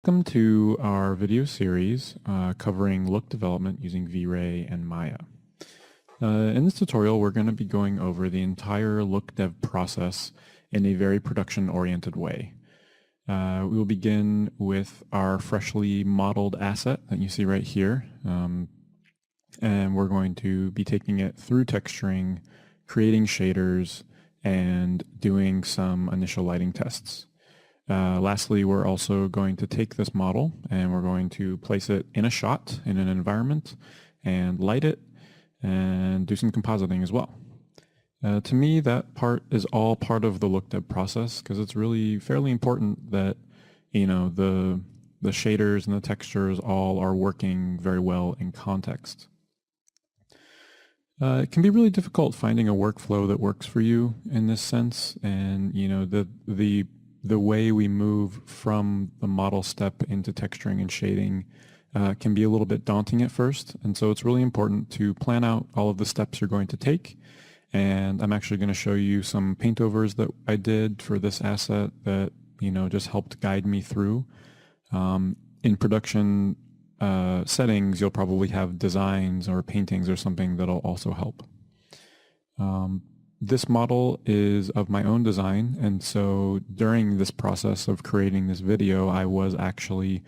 Welcome to our video series covering look development using V-Ray and Maya. In this tutorial, we're going to be going over the entire look dev process in a very production-oriented way. We will begin with our freshly modeled asset that you see right here, and we're going to be taking it through texturing, creating shaders, and doing some initial lighting tests. Lastly, we're also going to take this model and we're going to place it in a shot in an environment and light it and do some compositing as well. To me, that part is all part of the look dev process because it's really fairly important that, you know, the shaders and the textures all are working very well in context. It can be really difficult finding a workflow that works for you in this sense, and you know the way we move from the model step into texturing and shading can be a little bit daunting at first. And so it's really important to plan out all of the steps you're going to take. And I'm actually going to show you some paintovers that I did for this asset that, you know, just helped guide me through. In production settings, you'll probably have designs or paintings or something that'll also help. This model is of my own design, and so during this process of creating this video, I was actually,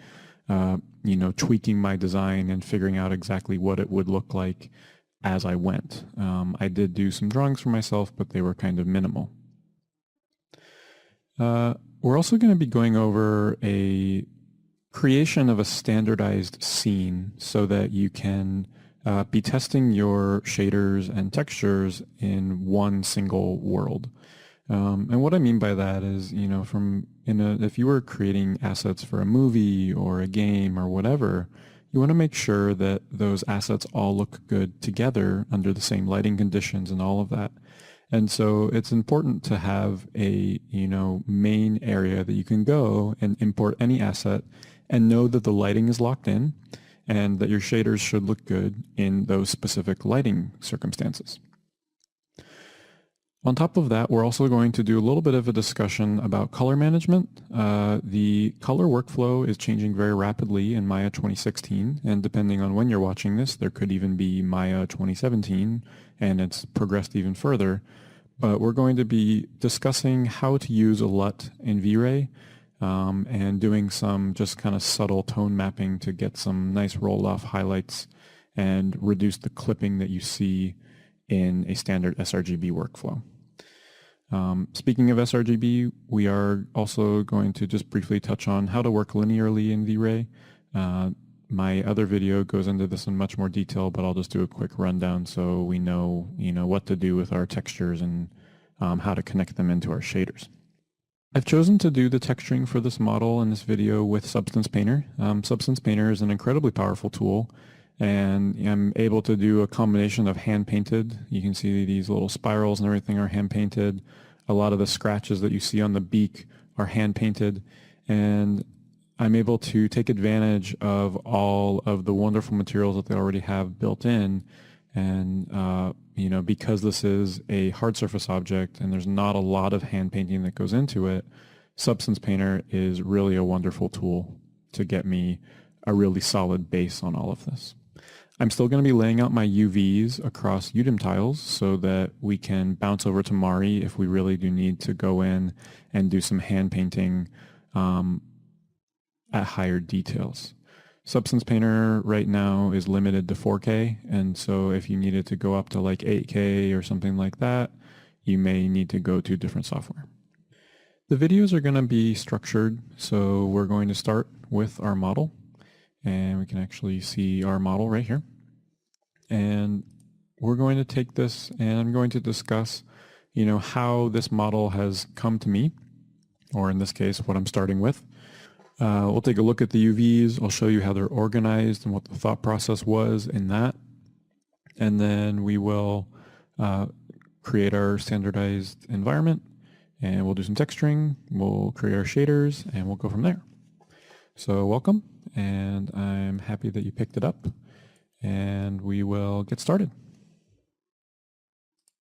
tweaking my design and figuring out exactly what it would look like as I went. I did do some drawings for myself, but they were kind of minimal. We're also going to be going over a creation of a standardized scene so that you can be testing your shaders and textures in one single world. And what I mean by that is, you know, if you were creating assets for a movie or a game or whatever, you want to make sure that those assets all look good together under the same lighting conditions and all of that. And so it's important to have a, main area that you can go and import any asset and know that the lighting is locked in and that your shaders should look good in those specific lighting circumstances. On top of that, we're also going to do a little bit of a discussion about color management. The color workflow is changing very rapidly in Maya 2016, and depending on when you're watching this, there could even be Maya 2017, and it's progressed even further. But we're going to be discussing how to use a LUT in V-Ray, and doing some just kind of subtle tone mapping to get some nice roll-off highlights and reduce the clipping that you see in a standard sRGB workflow. Speaking of sRGB, we are also going to just briefly touch on how to work linearly in V-Ray. My other video goes into this in much more detail, but I'll just do a quick rundown so we know, what to do with our textures and how to connect them into our shaders. I've chosen to do the texturing for this model in this video with Substance Painter. Substance Painter is an incredibly powerful tool, and I'm able to do a combination of hand-painted. You can see these little spirals and everything are hand-painted. A lot of the scratches that you see on the beak are hand-painted, and I'm able to take advantage of all of the wonderful materials that they already have built in. And, because this is a hard surface object and there's not a lot of hand painting that goes into it, Substance Painter is really a wonderful tool to get me a really solid base on all of this. I'm still going to be laying out my UVs across UDIM tiles so that we can bounce over to Mari if we really do need to go in and do some hand painting at higher details. Substance Painter right now is limited to 4K, and so if you needed to go up to like 8K or something like that, you may need to go to different software. The videos are going to be structured, so we're going to start with our model, and we can actually see our model right here. And we're going to take this and I'm going to discuss, how this model has come to me, or in this case, what I'm starting with. We'll take a look at the UVs. I'll show you how they're organized and what the thought process was in that. And then we will create our standardized environment, and we'll do some texturing. We'll create our shaders, and we'll go from there. So welcome, and I'm happy that you picked it up, and we will get started.